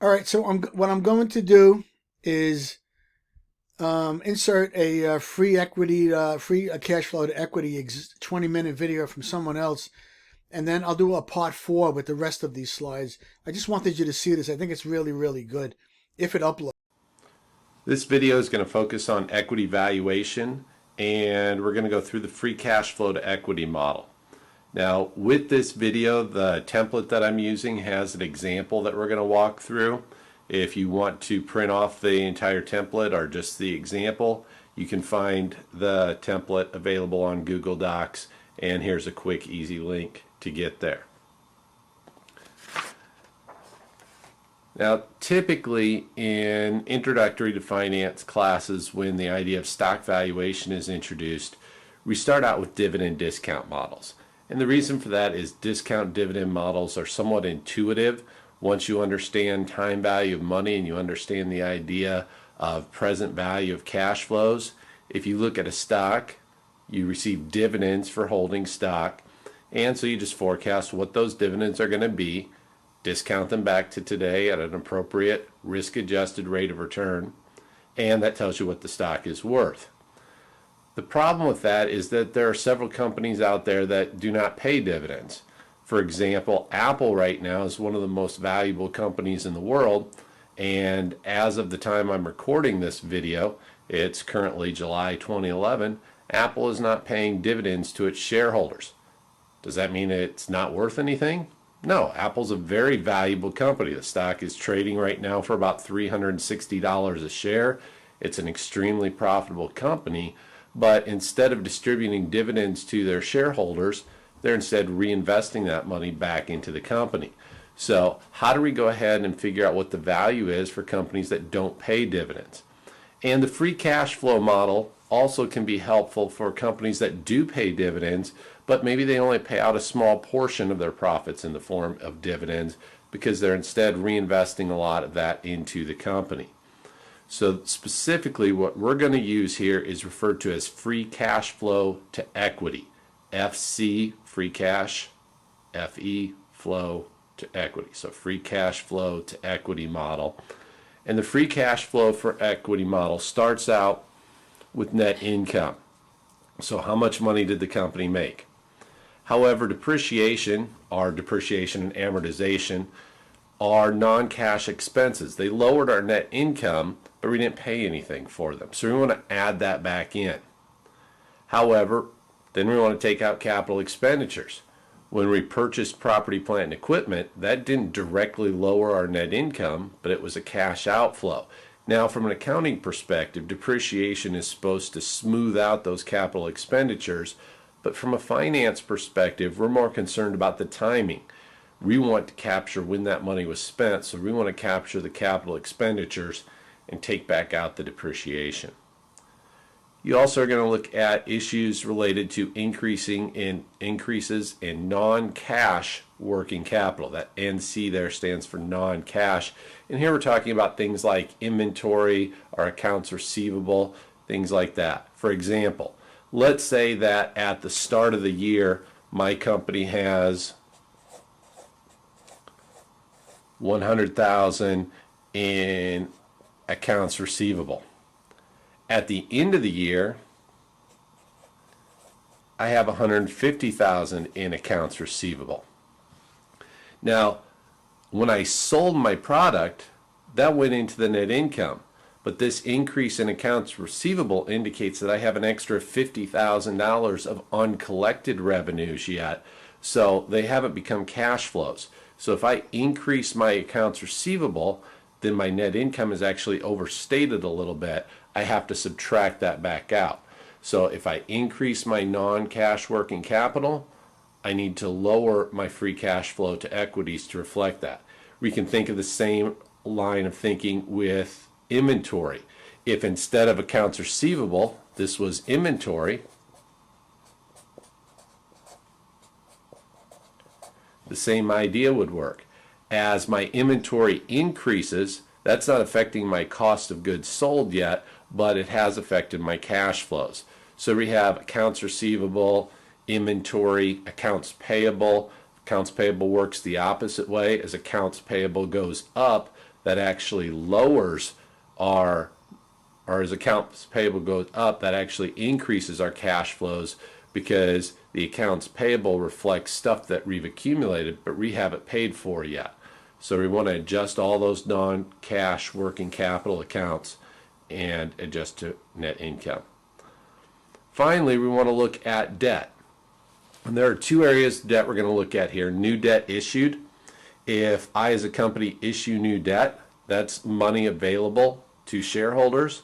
All right, so what I'm going to do is insert a free equity, free cash flow to equity 20-minute video from someone else, and then I'll do a part four with the rest of these slides. I just wanted you to see this. I think it's really, really good if it uploads. This video is going to focus on equity valuation, and we're going to go through the free cash flow to equity model. Now, with this video, the template that I'm using has an example that we're going to walk through. If you want to print off the entire template or just the example, you can find the template available on Google Docs, and here's a quick, easy link to get there. Now, typically in introductory to finance classes, when the idea of stock valuation is introduced, we start out with dividend discount models. And the reason for that is discount dividend models are somewhat intuitive. Once you understand time value of money and you understand the idea of present value of cash flows, if you look at a stock, you receive dividends for holding stock, and so you just forecast what those dividends are going to be, discount them back to today at an appropriate risk-adjusted rate of return, and that tells you what the stock is worth. The problem with that is that there are several companies out there that do not pay dividends. For example, Apple right now is one of the most valuable companies in the world, and as of the time I'm recording this video, it's currently July 2011, Apple is not paying dividends to its shareholders. Does that mean it's not worth anything? No, Apple's a very valuable company. The stock is trading right now for about $360 a share. It's an extremely profitable company, but instead of distributing dividends to their shareholders, they're instead reinvesting that money back into the company. So how do we go ahead and figure out what the value is for companies that don't pay dividends? And the free cash flow model also can be helpful for companies that do pay dividends, but maybe they only pay out a small portion of their profits in the form of dividends because they're instead reinvesting a lot of that into the company. So specifically what we're going to use here is referred to as free cash flow to equity. FC, free cash, FE, flow to equity. So free cash flow to equity model. And the free cash flow for equity model starts out with net income. So how much money did the company make? However, depreciation and amortization are non-cash expenses. They lowered our net income, but we didn't pay anything for them. So we want to add that back in. However, then we want to take out capital expenditures. When we purchased property, plant, and equipment, that didn't directly lower our net income, but it was a cash outflow. Now, from an accounting perspective, depreciation is supposed to smooth out those capital expenditures, but from a finance perspective, we're more concerned about the timing. We want to capture when that money was spent, so we want to capture the capital expenditures and take back out the depreciation. You also are going to look at issues related to increases in non-cash working capital. That NC there stands for non-cash. And here we're talking about things like inventory or accounts receivable, things like that. For example, let's say that at the start of the year, my company has $100,000 in accounts receivable. At the end of the year, I have $150,000 in accounts receivable. Now, when I sold my product, that went into the net income. But this increase in accounts receivable indicates that I have an extra $50,000 of uncollected revenues yet. So they haven't become cash flows. So if I increase my accounts receivable, then my net income is actually overstated a little bit. I have to subtract that back out. So if I increase my non-cash working capital, I need to lower my free cash flow to equities to reflect that. We can think of the same line of thinking with inventory. If instead of accounts receivable, this was inventory, the same idea would work. As my inventory increases, that's not affecting my cost of goods sold yet, but it has affected my cash flows. So we have accounts receivable, inventory, accounts payable. Accounts payable works the opposite way. As accounts payable goes up, that actually lowers our, or as accounts payable goes up, that actually increases our cash flows, because the accounts payable reflects stuff that we've accumulated but we haven't paid for yet. So we want to adjust all those non-cash working capital accounts and adjust to net income. Finally, we want to look at debt. And there are two areas of debt we're going to look at here. New debt issued. If I as a company issue new debt, that's money available to shareholders.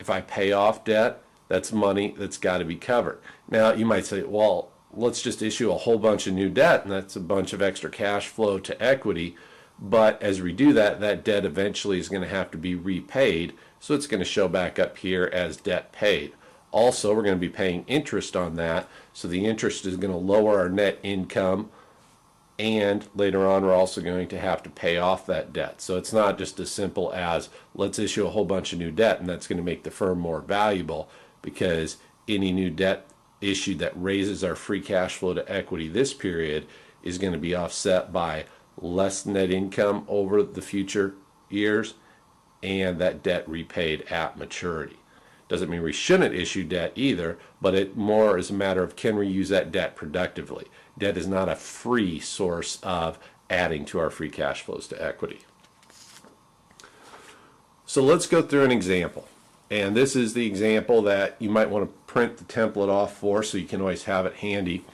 If I pay off debt, that's money that's got to be covered. Now, you might say, well, let's just issue a whole bunch of new debt, and that's a bunch of extra cash flow to equity. But as we do that, that debt eventually is going to have to be repaid, so it's going to show back up here as debt paid. Also, we're going to be paying interest on that, so the interest is going to lower our net income, and later on we're also going to have to pay off that debt. So it's not just as simple as let's issue a whole bunch of new debt and that's going to make the firm more valuable, because any new debt issued that raises our free cash flow to equity this period is going to be offset by less net income over the future years and that debt repaid at maturity. Doesn't mean we shouldn't issue debt either, but it more is a matter of, can we use that debt productively? Debt is not a free source of adding to our free cash flows to equity. So let's go through an example. And this is the example that you might want to print the template off for, so you can always have it handy.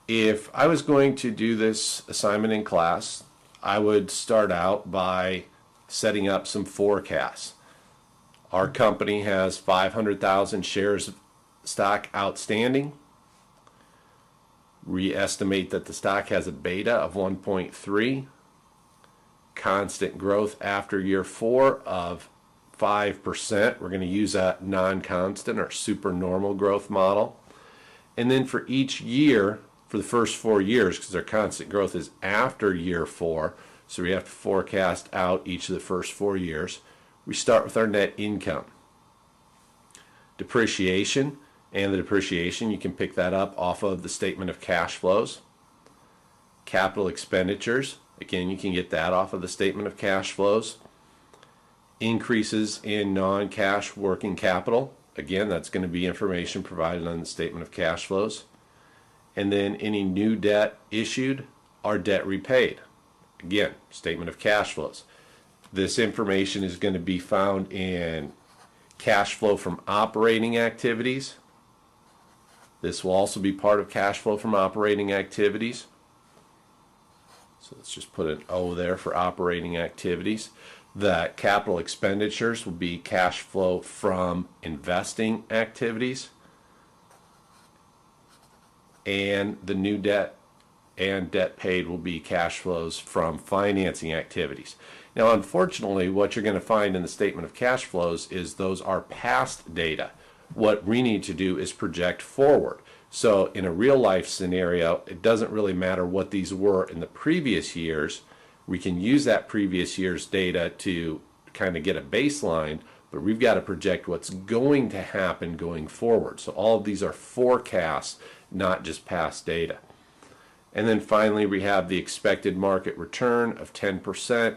If I was going to do this assignment in class, I would start out by setting up some forecasts. Our company has 500,000 shares of stock outstanding. We estimate that the stock has a beta of 1.3, constant growth after year 4 of 5%. We're going to use a non-constant or supernormal growth model. And then for each year, for the first 4 years, because our constant growth is after year 4, so we have to forecast out each of the first 4 years. We start with our net income. Depreciation, and the depreciation, you can pick that up off of the statement of cash flows. Capital expenditures, again, you can get that off of the statement of cash flows. Increases in non-cash working capital, again, that's going to be information provided on the statement of cash flows. And then any new debt issued or debt repaid, again, statement of cash flows. This information is going to be found in cash flow from operating activities. This will also be part of cash flow from operating activities. So let's just put an O there for operating activities. The capital expenditures will be cash flow from investing activities. And the new debt and debt paid will be cash flows from financing activities. Now, unfortunately, what you're going to find in the statement of cash flows is those are past data. What we need to do is project forward. So in a real life scenario, it doesn't really matter what these were in the previous years. We can use that previous year's data to kind of get a baseline, but we've got to project what's going to happen going forward. So all of these are forecasts, not just past data. And then finally, we have the expected market return of 10%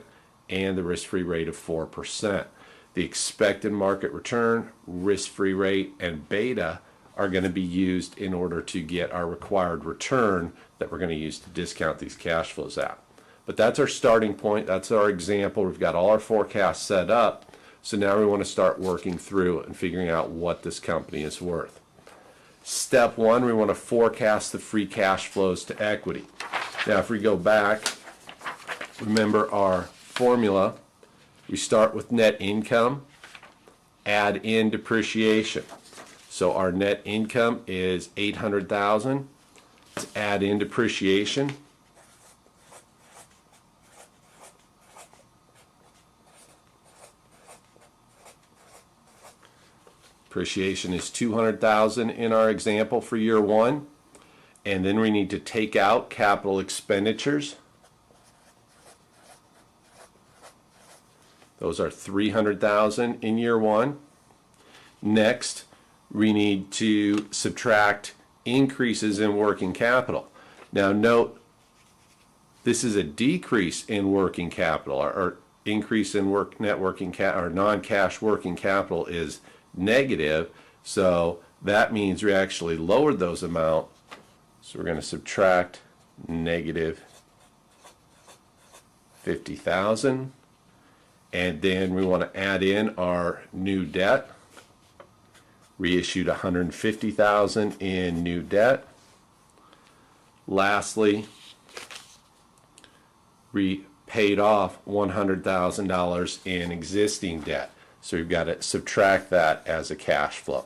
and the risk-free rate of 4%. The expected market return, risk-free rate, and beta are going to be used in order to get our required return that we're going to use to discount these cash flows out. But that's our starting point. That's our example. We've got all our forecasts set up. So now we want to start working through and figuring out what this company is worth. Step 1, we want to forecast the free cash flows to equity. Now, if we go back, remember our formula. We start with net income, add in depreciation. So our net income is $800,000. Let's add in depreciation. Depreciation is $200,000 in our example for year 1. And then we need to take out capital expenditures. Those are $300,000 in year 1. Next, we need to subtract increases in working capital. Now note, this is a decrease in working capital, or increase in or non-cash working capital is negative, so that means we actually lowered those amount. So we're going to subtract negative 50,000, and then we want to add in our new debt. Reissued 150,000 in new debt. Lastly, we paid off $100,000 in existing debt. So we've got to subtract that as a cash flow.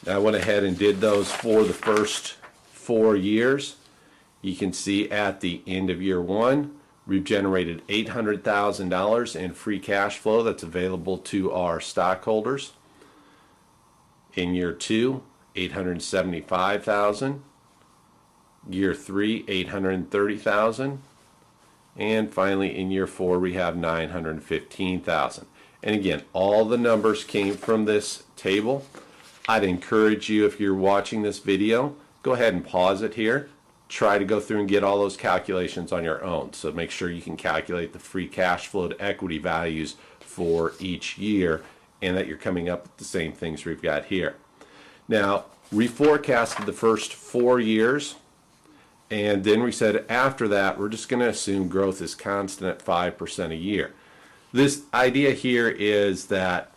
I went ahead and did those for the first 4 years. You can see at the end of year 1, we've generated $800,000 in free cash flow that's available to our stockholders. In year 2, $875,000. Year 3, $830,000. And finally, in year 4, we have $915,000. And again, all the numbers came from this table. I'd encourage you, if you're watching this video, go ahead and pause it here. Try to go through and get all those calculations on your own. So make sure you can calculate the free cash flow to equity values for each year, and that you're coming up with the same things we've got here. Now, we forecasted the first 4 years, and then we said after that, we're just going to assume growth is constant at 5% a year. This idea here is that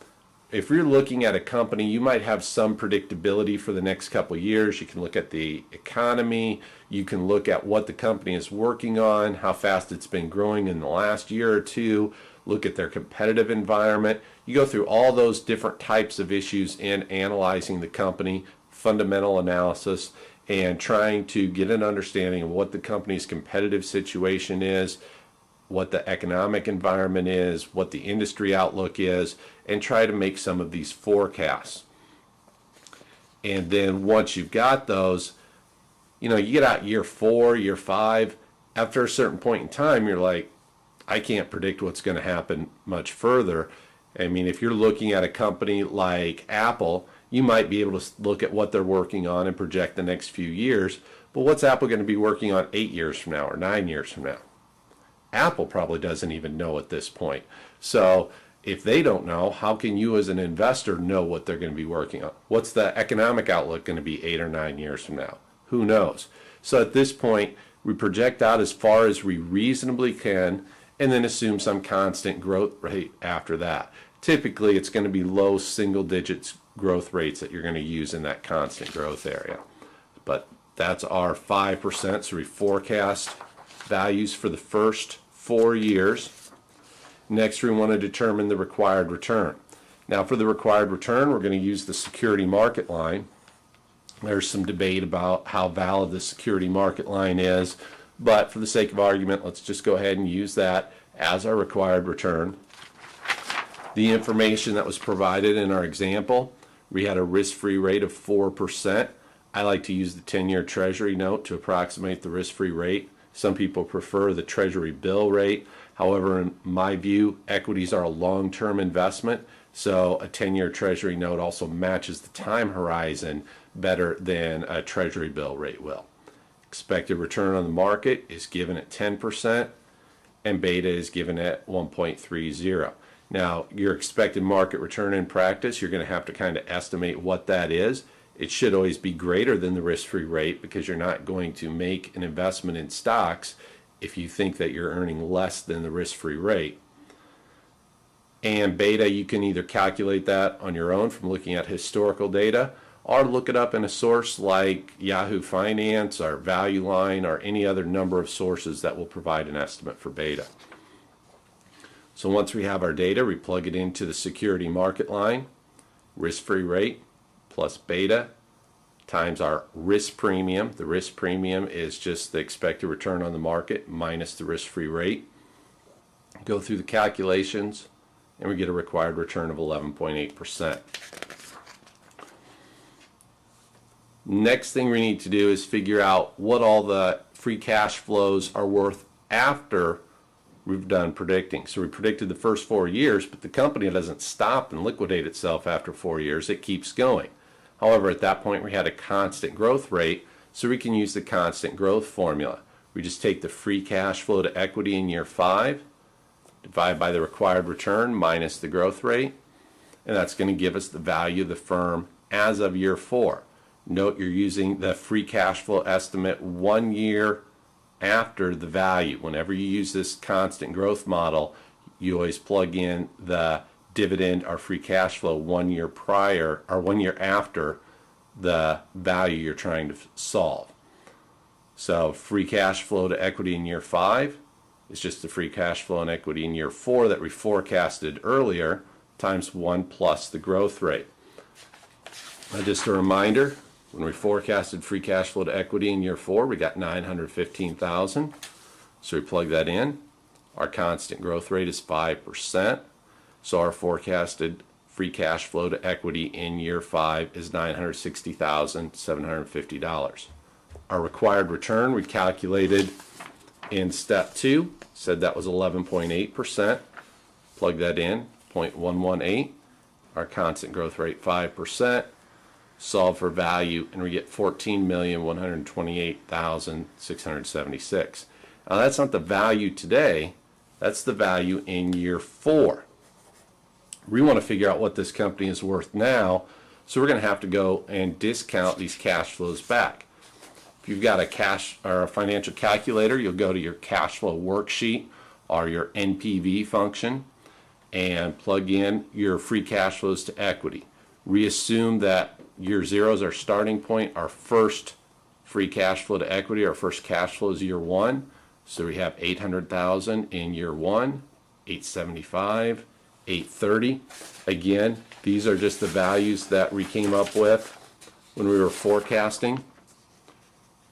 if you're looking at a company, you might have some predictability for the next couple of years. You can look at the economy, you can look at what the company is working on, how fast it's been growing in the last year or two, look at their competitive environment. You go through all those different types of issues in analyzing the company, fundamental analysis, and trying to get an understanding of what the company's competitive situation is, what the economic environment is, what the industry outlook is, and try to make some of these forecasts. And then once you've got those, you get out year 4, year 5, after a certain point in time, you're like, I can't predict what's going to happen much further. I mean, if you're looking at a company like Apple, you might be able to look at what they're working on and project the next few years. But what's Apple going to be working on 8 years from now or 9 years from now? Apple probably doesn't even know at this point. So if they don't know, how can you as an investor know what they're going to be working on? What's the economic outlook going to be 8 or 9 years from now? Who knows? So at this point, we project out as far as we reasonably can and then assume some constant growth rate after that. Typically, it's going to be low single digits growth rates that you're going to use in that constant growth area. But that's our 5%. So we forecast values for the first 4 years. Next, we want to determine the required return. Now, for the required return, we're going to use the security market line. There's some debate about how valid the security market line is, but for the sake of argument, let's just go ahead and use that as our required return. The information that was provided in our example, we had a risk-free rate of 4%. I like to use the 10-year Treasury note to approximate the risk-free rate. Some people prefer the Treasury bill rate. However, in my view, equities are a long-term investment, so a 10-year Treasury note also matches the time horizon better than a Treasury bill rate will. Expected return on the market is given at 10%, and beta is given at 1.30. Now, your expected market return in practice, you're going to have to kind of estimate what that is. It should always be greater than the risk-free rate because you're not going to make an investment in stocks if you think that you're earning less than the risk-free rate. And beta, you can either calculate that on your own from looking at historical data or look it up in a source like Yahoo Finance or Value Line or any other number of sources that will provide an estimate for beta. So once we have our data, we plug it into the security market line, risk-free rate plus beta times our risk premium. The risk premium is just the expected return on the market minus the risk-free rate. Go through the calculations, and we get a required return of 11.8%. Next thing we need to do is figure out what all the free cash flows are worth after we've done predicting. So we predicted the first 4 years, but the company doesn't stop and liquidate itself after 4 years. It keeps going. However, at that point, we had a constant growth rate, so we can use the constant growth formula. We just take the free cash flow to equity in year 5, divide by the required return minus the growth rate, and that's going to give us the value of the firm as of year 4. Note you're using the free cash flow estimate 1 year after the value. Whenever you use this constant growth model, you always plug in the dividend or free cash flow 1 year prior or 1 year after the value you're trying to solve. So free cash flow to equity in year 5 is just the free cash flow and equity in year 4 that we forecasted earlier times 1 plus the growth rate. Just a reminder, when we forecasted free cash flow to equity in year 4, we got $915,000. So we plug that in. Our constant growth rate is 5%. So our forecasted free cash flow to equity in year 5 is $960,750. Our required return we calculated in step 2, said that was 11.8%. Plug that in, 0.118. Our constant growth rate 5%. Solve for value, and we get $14,128,676. Now that's not the value today, that's the value in year 4. We want to figure out what this company is worth now, so we're going to have to go and discount these cash flows back. If you've got a cash or a financial calculator, you'll go to your cash flow worksheet or your NPV function and plug in your free cash flows to equity. We assume that year 0 is our starting point. Our first free cash flow to equity, our first cash flow is year 1. So we have $800,000 in year 1, $875,000, $830,000. Again, these are just the values that we came up with when we were forecasting.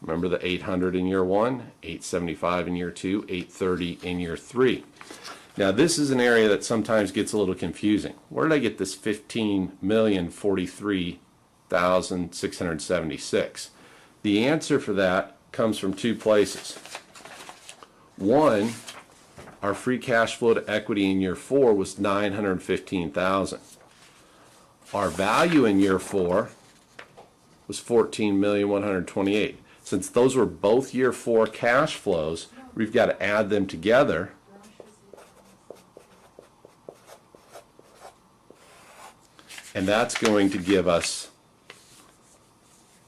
Remember the $800,000 in year 1, $875,000 in year 2, $830,000 in year 3. Now this is an area that sometimes gets a little confusing. Where did I get this $15,043,676? The answer for that comes from 2 places. One, our free cash flow to equity in year 4 was $915,000. Our value in year 4 was $14,128,000. Since those were both year 4 cash flows, we've got to add them together. And that's going to give us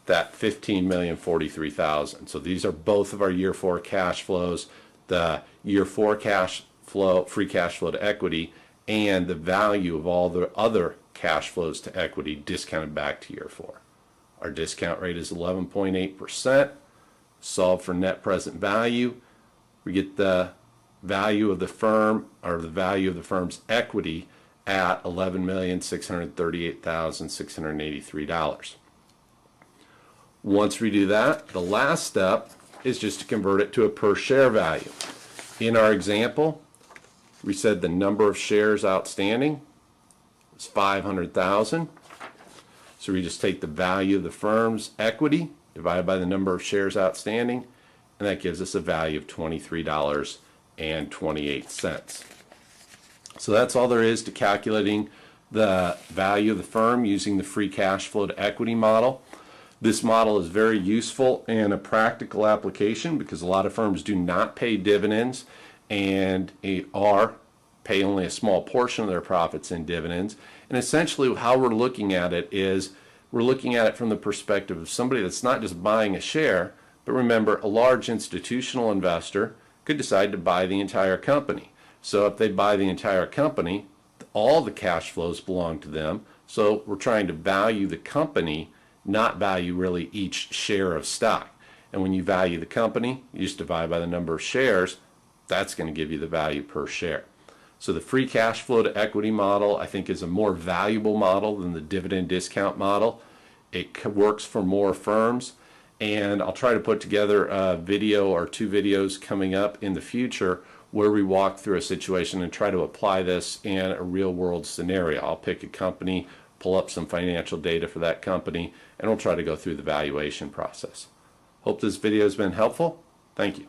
that $15,043,000. So these are both of our year 4 cash flows, the year 4 cash flow, free cash flow to equity, and the value of all the other cash flows to equity discounted back to year 4. Our discount rate is 11.8%. Solve for net present value. We get the value of the firm, or the value of the firm's equity, at $11,638,683. Once we do that, the last step is just to convert it to a per share value. In our example, we said the number of shares outstanding is 500,000. So we just take the value of the firm's equity divided by the number of shares outstanding, and that gives us a value of $23.28. So that's all there is to calculating the value of the firm using the free cash flow to equity model. This model is very useful in a practical application because a lot of firms do not pay dividends and pay only a small portion of their profits in dividends. And essentially how we're looking at it is we're looking at it from the perspective of somebody that's not just buying a share, but remember, a large institutional investor could decide to buy the entire company. So if they buy the entire company, all the cash flows belong to them. So we're trying to value the company, not value really each share of stock. And when you value the company, you just divide by the number of shares. That's going to give you the value per share. So the free cash flow to equity model, I think, is a more valuable model than the dividend discount model. It works for more firms. And I'll try to put together a video or 2 videos coming up in the future where we walk through a situation and try to apply this in a real world scenario. I'll pick a company, pull up some financial data for that company, and we'll try to go through the valuation process. Hope this video has been helpful. Thank you.